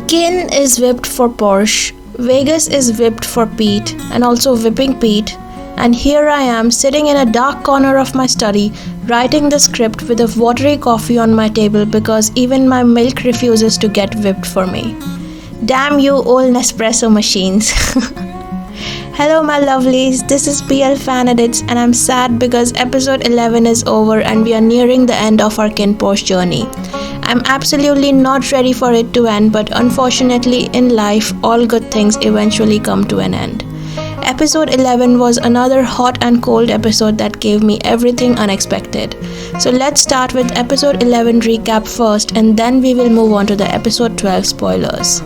Kinn is whipped for Porsche, Vegas is whipped for Pete and also whipping Pete, and here I am sitting in a dark corner of my study writing the script with a watery coffee on my table because even my milk refuses to get whipped for me. Damn you old Nespresso machines. Hello my lovelies, this is PL Fan Edits and I'm sad because episode 11 is over and we are nearing the end of our KinnPorsche journey. I'm absolutely not ready for it to end, but unfortunately in life all good things eventually come to an end. Episode 11 was another hot and cold episode that gave me everything unexpected. So let's start with episode 11 recap first and then we will move on to the episode 12 spoilers.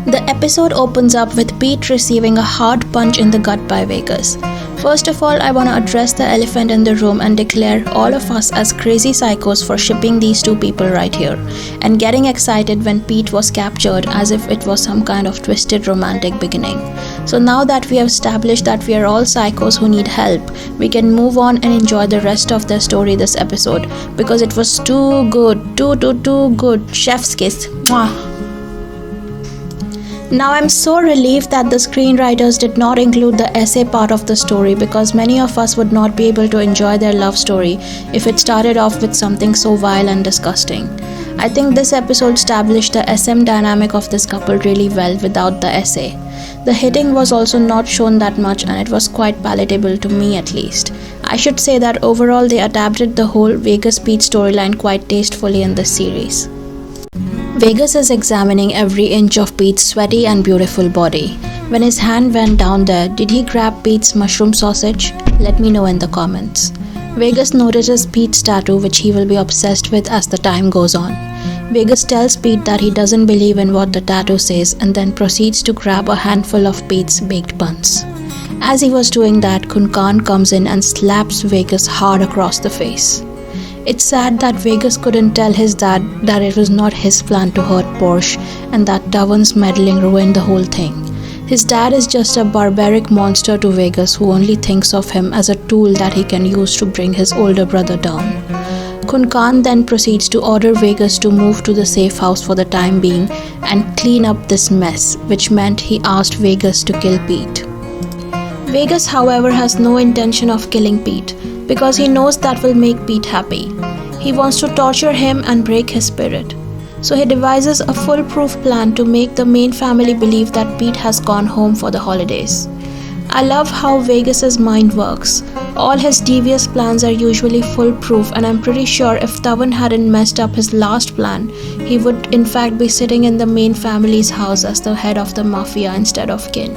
The episode opens up with Pete receiving a hard punch in the gut by Vegas. First of all, I want to address the elephant in the room and declare all of us as crazy psychos for shipping these two people right here and getting excited when Pete was captured as if it was some kind of twisted romantic beginning. So now that we have established that we are all psychos who need help, we can move on and enjoy the rest of the story this episode because it was too good, too good. Chef's kiss. Mwah. Now I'm so relieved that the screenwriters did not include the essay part of the story because many of us would not be able to enjoy their love story if it started off with something so vile and disgusting. I think this episode established the SM dynamic of this couple really well without the essay. The hitting was also not shown that much and it was quite palatable to me at least. I should say that overall they adapted the whole Vegas Pete storyline quite tastefully in this series. Vegas is examining every inch of Pete's sweaty and beautiful body. When his hand went down there, did he grab Pete's mushroom sausage? Let me know in the comments. Vegas notices Pete's tattoo, which he will be obsessed with as the time goes on. Vegas tells Pete that he doesn't believe in what the tattoo says and then proceeds to grab a handful of Pete's baked buns. As he was doing that, Kinn comes in and slaps Vegas hard across the face. It's sad that Vegas couldn't tell his dad that it was not his plan to hurt Porsche and that Tavan's meddling ruined the whole thing. His dad is just a barbaric monster to Vegas who only thinks of him as a tool that he can use to bring his older brother down. Kinn then proceeds to order Vegas to move to the safe house for the time being and clean up this mess, which meant he asked Vegas to kill Pete. Vegas, however, has no intention of killing Pete because he knows that will make Pete happy. He wants to torture him and break his spirit. So he devises a foolproof plan to make the main family believe that Pete has gone home for the holidays. I love how Vegas's mind works. All his devious plans are usually foolproof and I'm pretty sure if Tavan hadn't messed up his last plan, he would in fact be sitting in the main family's house as the head of the mafia instead of Kinn.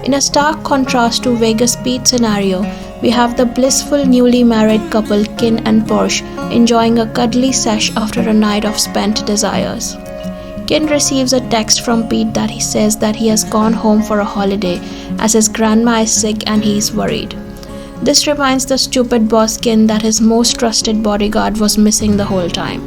In a stark contrast to Vegas Pete scenario, we have the blissful newly married couple Kinn and Porsche enjoying a cuddly sesh after a night of spent desires. Kinn receives a text from Pete that he says that he has gone home for a holiday as his grandma is sick and he is worried. This reminds the stupid boss Kinn that his most trusted bodyguard was missing the whole time.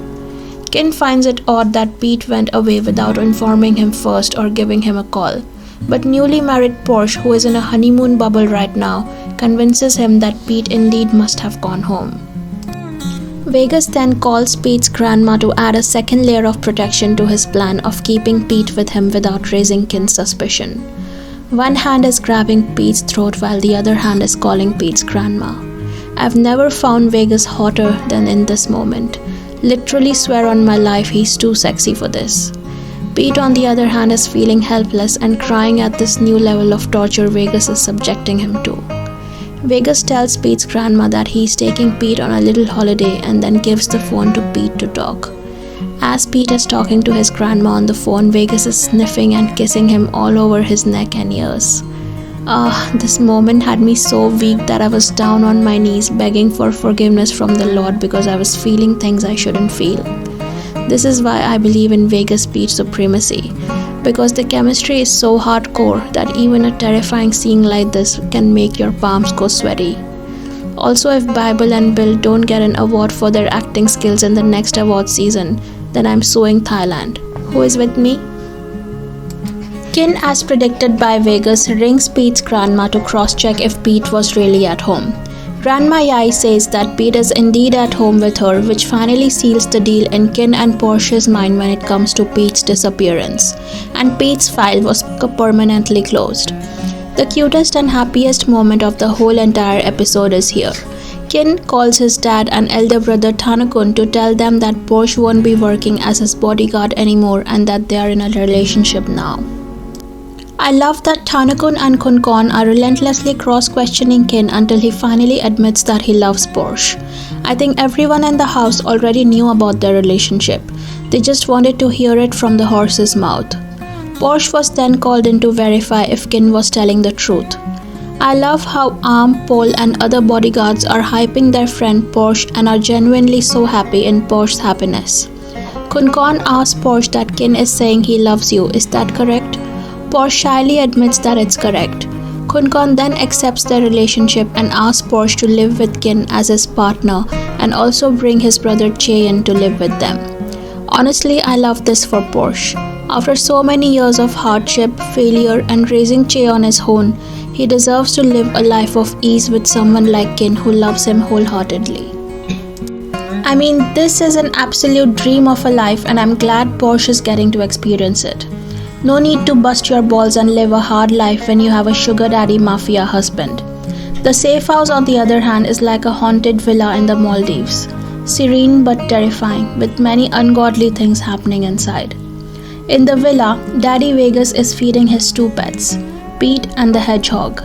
Kinn finds it odd that Pete went away without informing him first or giving him a call. But newly married Porsche, who is in a honeymoon bubble right now, convinces him that Pete indeed must have gone home. Vegas then calls Pete's grandma to add a second layer of protection to his plan of keeping Pete with him without raising Kinn's suspicion. One hand is grabbing Pete's throat while the other hand is calling Pete's grandma. I've never found Vegas hotter than in this moment. Literally swear on my life he's too sexy for this. Pete on the other hand is feeling helpless and crying at this new level of torture Vegas is subjecting him to. Vegas tells Pete's grandma that he's taking Pete on a little holiday and then gives the phone to Pete to talk. As Pete is talking to his grandma on the phone, Vegas is sniffing and kissing him all over his neck and ears. This moment had me so weak that I was down on my knees begging for forgiveness from the Lord because I was feeling things I shouldn't feel. This is why I believe in Vegas Pete supremacy, because the chemistry is so hardcore that even a terrifying scene like this can make your palms go sweaty. Also, if Bible and Bill don't get an award for their acting skills in the next award season, then I'm suing Thailand. Who is with me? Kinn, as predicted by Vegas, rings Pete's grandma to cross-check if Pete was really at home. Grandma Yai says that Pete is indeed at home with her, which finally seals the deal in Kinn and Porsche's mind when it comes to Pete's disappearance, and Pete's file was permanently closed. The cutest and happiest moment of the whole entire episode is here. Kinn calls his dad and elder brother Tanukun to tell them that Porsche won't be working as his bodyguard anymore and that they are in a relationship now. I love that Tanukun and Kunkon are relentlessly cross-questioning Kinn until he finally admits that he loves Porsche. I think everyone in the house already knew about their relationship. They just wanted to hear it from the horse's mouth. Porsche was then called in to verify if Kinn was telling the truth. I love how Arm, Paul and other bodyguards are hyping their friend Porsche and are genuinely so happy in Porsche's happiness. Kunkon asks Porsche that Kinn is saying he loves you, is that correct? Porsche shyly admits that it's correct. Kunkon then accepts their relationship and asks Porsche to live with Kinn as his partner and also bring his brother Che in to live with them. Honestly, I love this for Porsche. After so many years of hardship, failure and raising Che on his own, he deserves to live a life of ease with someone like Kinn who loves him wholeheartedly. I mean, this is an absolute dream of a life and I'm glad Porsche is getting to experience it. No need to bust your balls and live a hard life when you have a sugar daddy mafia husband. The safe house on the other hand is like a haunted villa in the Maldives. Serene but terrifying, with many ungodly things happening inside. In the villa, Daddy Vegas is feeding his two pets, Pete and the hedgehog.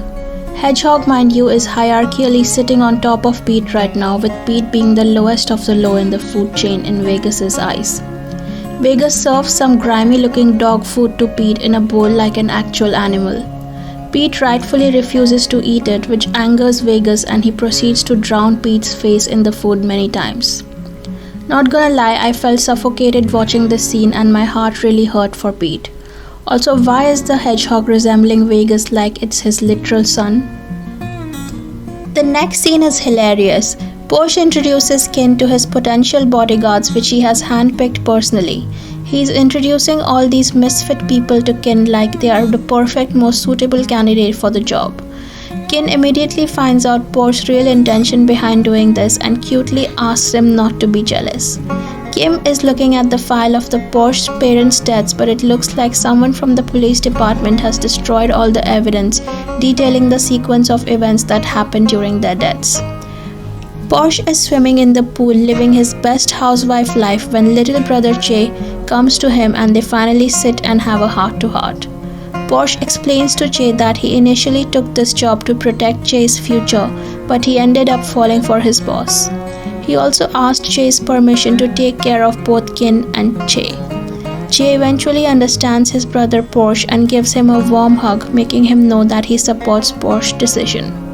Hedgehog, mind you, is hierarchically sitting on top of Pete right now, with Pete being the lowest of the low in the food chain in Vegas's eyes. Vegas serves some grimy looking dog food to Pete in a bowl like an actual animal. Pete rightfully refuses to eat it, which angers Vegas, and he proceeds to drown Pete's face in the food many times. Not gonna lie, I felt suffocated watching this scene and my heart really hurt for Pete. Also, why is the hedgehog resembling Vegas like it's his literal son? The next scene is hilarious. Porsche introduces Kinn to his potential bodyguards, which he has handpicked personally. He's introducing all these misfit people to Kinn like they are the perfect, most suitable candidate for the job. Kinn immediately finds out Porsche's real intention behind doing this and cutely asks him not to be jealous. Kim is looking at the file of the Porsche's parents' deaths, but it looks like someone from the police department has destroyed all the evidence detailing the sequence of events that happened during their deaths. Porsche is swimming in the pool living his best housewife life when little brother Che comes to him and they finally sit and have a heart-to-heart. Porsche explains to Che that he initially took this job to protect Che's future, but he ended up falling for his boss. He also asked Che's permission to take care of both Kinn and Che. Che eventually understands his brother Porsche and gives him a warm hug, making him know that he supports Porsche's decision.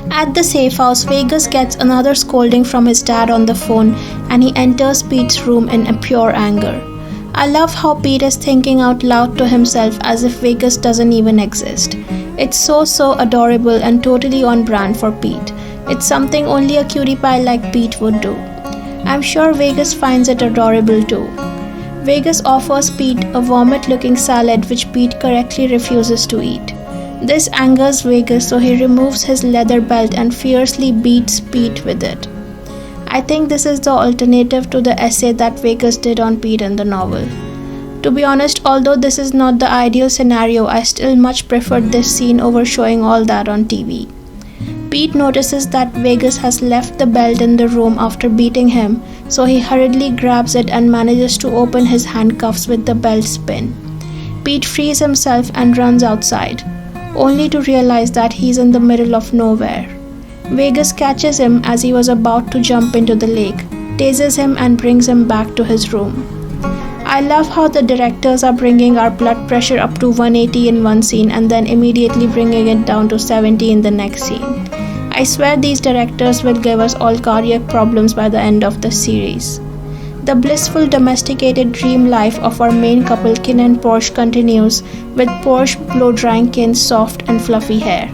At the safe house, Vegas gets another scolding from his dad on the phone and he enters Pete's room in pure anger. I love how Pete is thinking out loud to himself as if Vegas doesn't even exist. It's so adorable and totally on brand for Pete. It's something only a cutie pie like Pete would do. I'm sure Vegas finds it adorable too. Vegas offers Pete a vomit-looking salad which Pete correctly refuses to eat. This angers Vegas, so he removes his leather belt and fiercely beats Pete with it. I think this is the alternative to the essay that Vegas did on Pete in the novel. To be honest, although this is not the ideal scenario, I still much preferred this scene over showing all that on TV. Pete notices that Vegas has left the belt in the room after beating him, so he hurriedly grabs it and manages to open his handcuffs with the belt's pin. Pete frees himself and runs outside, only to realize that he's in the middle of nowhere. Vegas catches him as he was about to jump into the lake, tases him and brings him back to his room. I love how the directors are bringing our blood pressure up to 180 in one scene and then immediately bringing it down to 70 in the next scene. I swear these directors will give us all cardiac problems by the end of the series. The blissful domesticated dream life of our main couple Kinn and Porsche continues, with Porsche blow-drying Kinn's soft and fluffy hair.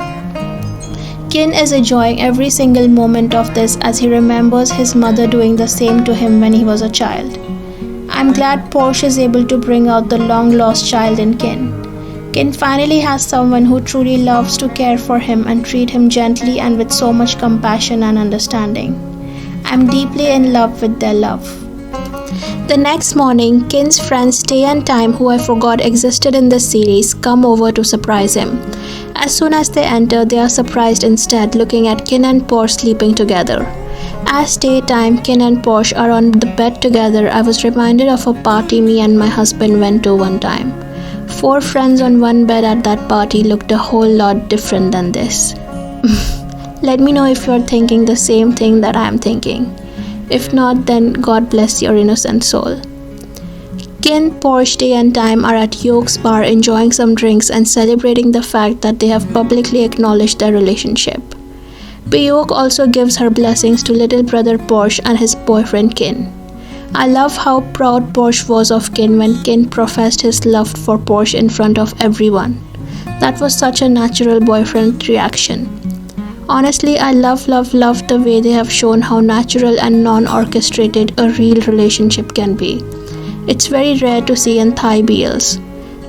Kinn is enjoying every single moment of this as he remembers his mother doing the same to him when he was a child. I'm glad Porsche is able to bring out the long-lost child in Kinn. Kinn finally has someone who truly loves to care for him and treat him gently and with so much compassion and understanding. I'm deeply in love with their love. The next morning, Kinn's friends Tay and Time, who I forgot existed in this series, come over to surprise him. As soon as they enter, they are surprised instead looking at Kinn and Porsche sleeping together. As daytime, Kinn and Porsche are on the bed together, I was reminded of a party me and my husband went to one time. 4 friends on one bed at that party looked a whole lot different than this. Let me know if you're thinking the same thing that I'm thinking. If not, then God bless your innocent soul. Kinn, Porsche, Tay and Time are at Yoke's bar enjoying some drinks and celebrating the fact that they have publicly acknowledged their relationship. Yoke also gives her blessings to little brother Porsche and his boyfriend Kinn. I love how proud Porsche was of Kinn when Kinn professed his love for Porsche in front of everyone. That was such a natural boyfriend reaction. Honestly, I love the way they have shown how natural and non-orchestrated a real relationship can be. It's very rare to see in Thai BLs.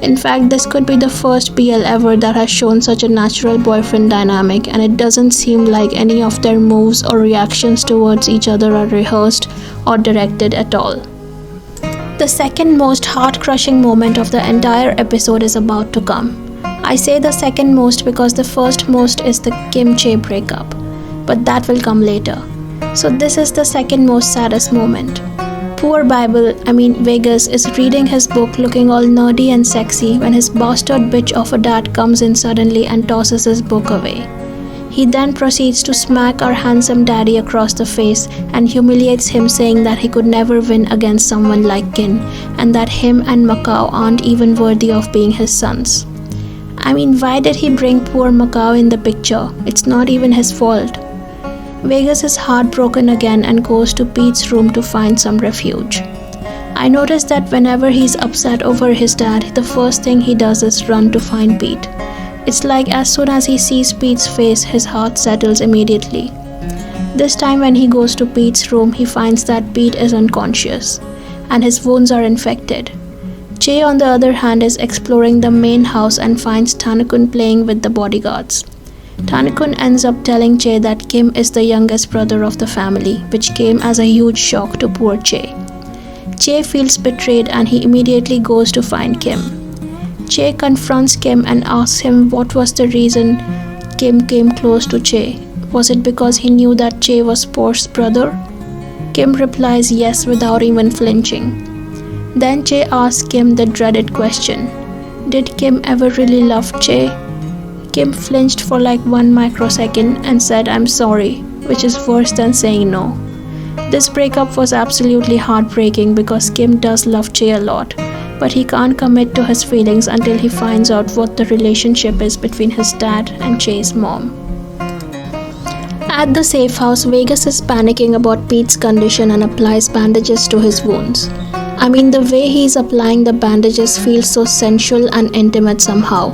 In fact, this could be the first BL ever that has shown such a natural boyfriend dynamic, and it doesn't seem like any of their moves or reactions towards each other are rehearsed or directed at all. The second most heart-crushing moment of the entire episode is about to come. I say the second most because the first most is the Kim-Che breakup, but that will come later. So this is the second most saddest moment. Poor Vegas is reading his book looking all nerdy and sexy when his bastard bitch of a dad comes in suddenly and tosses his book away. He then proceeds to smack our handsome daddy across the face and humiliates him, saying that he could never win against someone like Kinn and that him and Macau aren't even worthy of being his sons. Why did he bring poor Macau in the picture? It's not even his fault. Vegas is heartbroken again and goes to Pete's room to find some refuge. I noticed that whenever he's upset over his dad, the first thing he does is run to find Pete. It's like as soon as he sees Pete's face, his heart settles immediately. This time when he goes to Pete's room, he finds that Pete is unconscious and his wounds are infected. Che, on the other hand, is exploring the main house and finds Tanakun playing with the bodyguards. Tanakun ends up telling Che that Kim is the youngest brother of the family, which came as a huge shock to poor Che. Che feels betrayed and he immediately goes to find Kim. Che confronts Kim and asks him what was the reason Kim came close to Che. Was it because he knew that Che was Porsche's brother? Kim replies yes without even flinching. Then Che asks Kim the dreaded question, did Kim ever really love Che? Kim flinched for like 1 microsecond and said I'm sorry, which is worse than saying no. This breakup was absolutely heartbreaking because Kim does love Che a lot, but he can't commit to his feelings until he finds out what the relationship is between his dad and Che's mom. At the safe house, Vegas is panicking about Pete's condition and applies bandages to his wounds. The way he's applying the bandages feels so sensual and intimate somehow.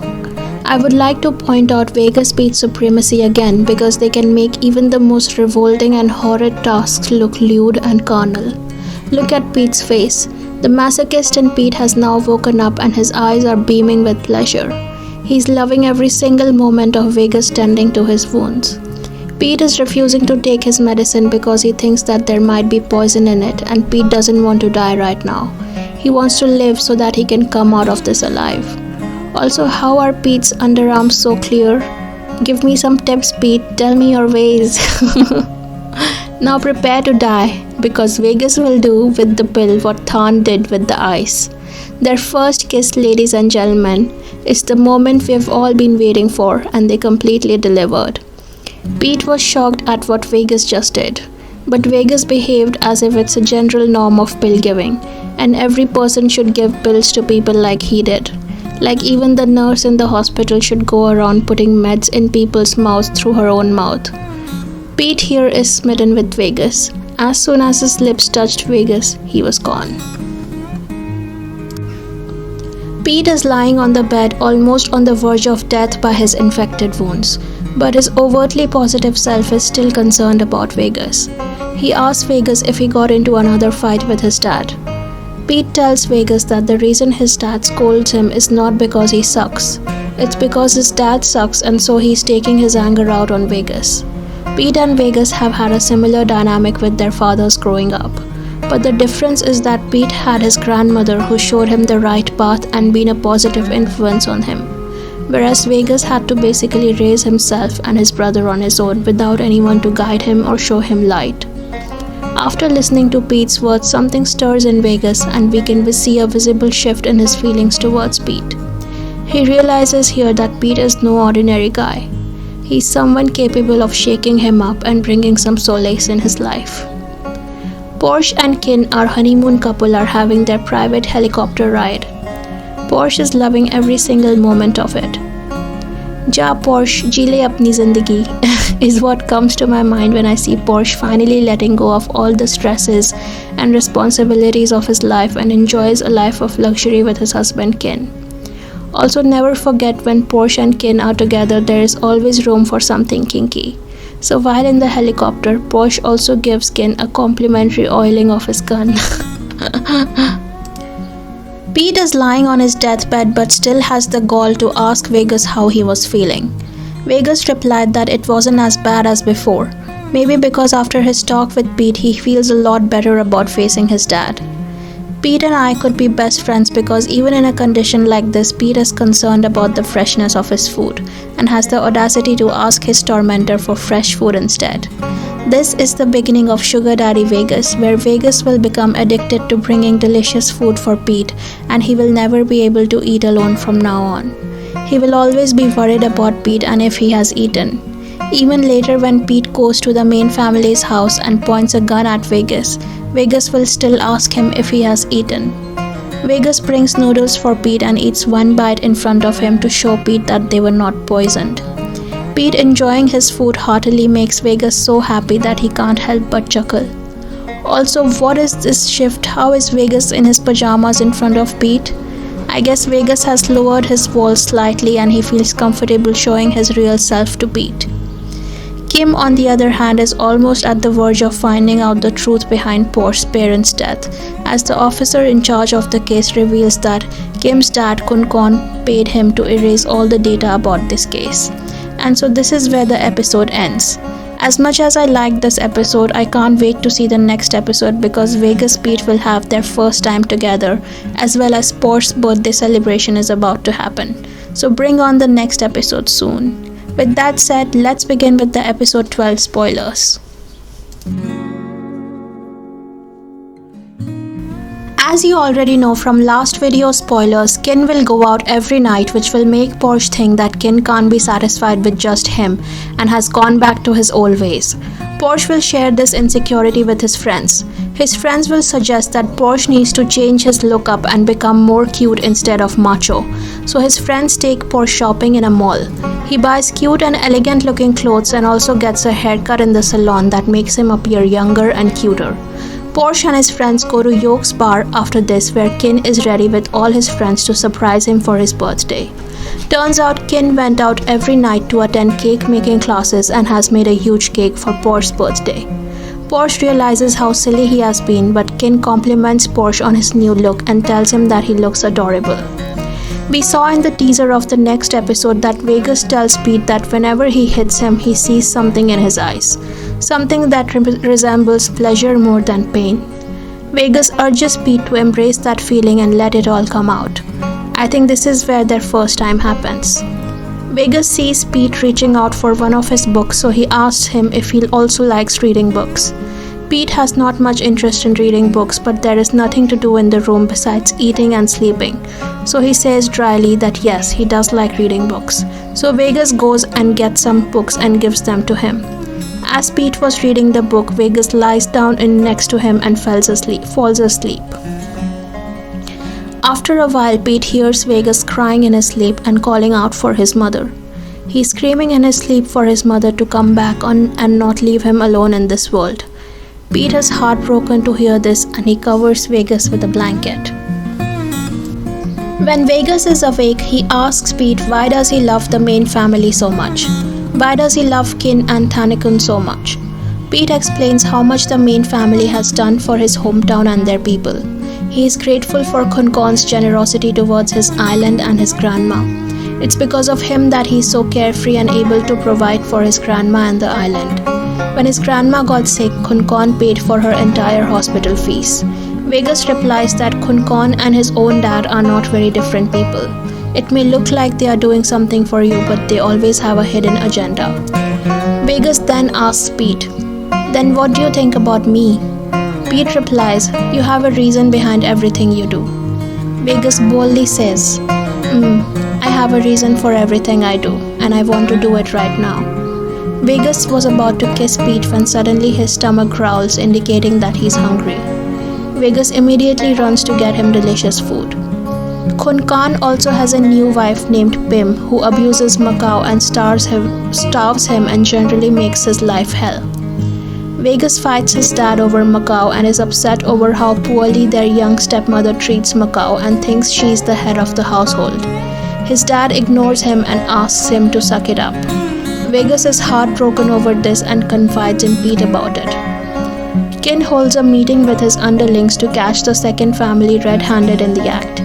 I would like to point out Vegas Pete's supremacy again because they can make even the most revolting and horrid tasks look lewd and carnal. Look at Pete's face. The masochist in Pete has now woken up and his eyes are beaming with pleasure. He's loving every single moment of Vegas tending to his wounds. Pete is refusing to take his medicine because he thinks that there might be poison in it, and Pete doesn't want to die right now. He wants to live so that he can come out of this alive. Also, how are Pete's underarms so clear? Give me some tips, Pete. Tell me your ways. Now prepare to die, because Vegas will do with the pill what Than did with the ice. Their first kiss, ladies and gentlemen, is the moment we've all been waiting for, and they completely delivered. Pete was shocked at what Vegas just did, but Vegas behaved as if it's a general norm of pill giving, and every person should give pills to people like he did. Like even the nurse in the hospital should go around putting meds in people's mouths through her own mouth. Pete here is smitten with Vegas. As soon as his lips touched Vegas, he was gone. Pete is lying on the bed, almost on the verge of death by his infected wounds, but his overtly positive self is still concerned about Vegas. He asks Vegas if he got into another fight with his dad. Pete tells Vegas that the reason his dad scolds him is not because he sucks. It's because his dad sucks, and so he's taking his anger out on Vegas. Pete and Vegas have had a similar dynamic with their fathers growing up. But the difference is that Pete had his grandmother who showed him the right path and been a positive influence on him, whereas Vegas had to basically raise himself and his brother on his own without anyone to guide him or show him light. After listening to Pete's words, something stirs in Vegas, and we can see a visible shift in his feelings towards Pete. He realizes here that Pete is no ordinary guy. He's someone capable of shaking him up and bringing some solace in his life. Porsche and Kinn, our honeymoon couple, are having their private helicopter ride. Porsche is loving every single moment of it. Ja Porsche, ji le apni zindagi is what comes to my mind when I see Porsche finally letting go of all the stresses and responsibilities of his life and enjoys a life of luxury with his husband Kinn. Also, never forget, when Porsche and Kinn are together, there is always room for something kinky. So while in the helicopter, Porsche also gives Kinn a complimentary oiling of his gun. Pete is lying on his deathbed but still has the gall to ask Vegas how he was feeling. Vegas replied that it wasn't as bad as before, maybe because after his talk with Pete he feels a lot better about facing his dad. Pete and I could be best friends because even in a condition like this, Pete is concerned about the freshness of his food and has the audacity to ask his tormentor for fresh food instead. This is the beginning of Sugar Daddy Vegas, where Vegas will become addicted to bringing delicious food for Pete, and he will never be able to eat alone from now on. He will always be worried about Pete and if he has eaten. Even later, when Pete goes to the main family's house and points a gun at Vegas, Vegas will still ask him if he has eaten. Vegas brings noodles for Pete and eats one bite in front of him to show Pete that they were not poisoned. Pete enjoying his food heartily makes Vegas so happy that he can't help but chuckle. Also, what is this shift? How is Vegas in his pajamas in front of Pete? I guess Vegas has lowered his walls slightly and he feels comfortable showing his real self to Pete. Kim, on the other hand, is almost at the verge of finding out the truth behind Porsche's parents' death, as the officer in charge of the case reveals that Kim's dad, Kun, paid him to erase all the data about this case. And so this is where the episode ends. As much as I liked this episode, I can't wait to see the next episode because Vegas Pete will have their first time together, as well as Porsche's birthday celebration is about to happen. So bring on the next episode soon. With that said, let's begin with the episode 12 spoilers. As you already know from last video spoilers, Kinn will go out every night, which will make Porsche think that Kinn can't be satisfied with just him and has gone back to his old ways. Porsche will share this insecurity with his friends. His friends will suggest that Porsche needs to change his look up and become more cute instead of macho. So his friends take Porsche shopping in a mall. He buys cute and elegant looking clothes and also gets a haircut in the salon that makes him appear younger and cuter. Porsche and his friends go to Yoke's bar after this, where Kinn is ready with all his friends to surprise him for his birthday. Turns out Kinn went out every night to attend cake making classes and has made a huge cake for Porsche's birthday. Porsche realizes how silly he has been, but Kinn compliments Porsche on his new look and tells him that he looks adorable. We saw in the teaser of the next episode that Vegas tells Pete that whenever he hits him, he sees something in his eyes. Something that resembles pleasure more than pain. Vegas urges Pete to embrace that feeling and let it all come out. I think this is where their first time happens. Vegas sees Pete reaching out for one of his books, so he asks him if he also likes reading books. Pete has not much interest in reading books, but there is nothing to do in the room besides eating and sleeping. So he says dryly that yes, he does like reading books. So Vegas goes and gets some books and gives them to him. As Pete was reading the book, Vegas lies down next to him and falls asleep. After a while, Pete hears Vegas crying in his sleep and calling out for his mother. He's screaming in his sleep for his mother to come back on and not leave him alone in this world. Pete is heartbroken to hear this and he covers Vegas with a blanket. When Vegas is awake, he asks Pete why does he love the main family so much. Why does he love Kinn and Tannekun so much? Pete explains how much the main family has done for his hometown and their people. He is grateful for Kunkon's generosity towards his island and his grandma. It's because of him that he is so carefree and able to provide for his grandma and the island. When his grandma got sick, Kunkon paid for her entire hospital fees. Vegas replies that Kunkon and his own dad are not very different people. It may look like they are doing something for you, but they always have a hidden agenda. Vegas then asks Pete, "Then what do you think about me?" Pete replies, "You have a reason behind everything you do." Vegas boldly says, "I have a reason for everything I do, and I want to do it right now." Vegas was about to kiss Pete when suddenly his stomach growls, indicating that he's hungry. Vegas immediately runs to get him delicious food. Kunkon also has a new wife named Pim who abuses Macau and starves him and generally makes his life hell. Vegas fights his dad over Macau and is upset over how poorly their young stepmother treats Macau and thinks she's the head of the household. His dad ignores him and asks him to suck it up. Vegas is heartbroken over this and confides in Pete about it. Kinn holds a meeting with his underlings to catch the second family red-handed in the act.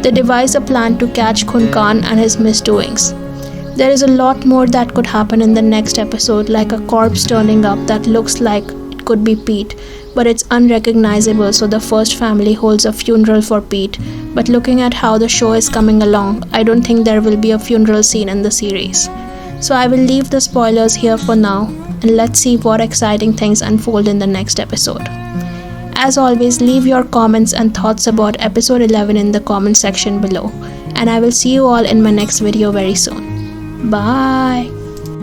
They devise a plan to catch Kunkon and his misdoings. There is a lot more that could happen in the next episode, like a corpse turning up that looks like it could be Pete, but it's unrecognizable, so the first family holds a funeral for Pete. But looking at how the show is coming along, I don't think there will be a funeral scene in the series. So I will leave the spoilers here for now, and let's see what exciting things unfold in the next episode. As always, leave your comments and thoughts about episode 11 in the comment section below, and I will see you all in my next video very soon. Bye!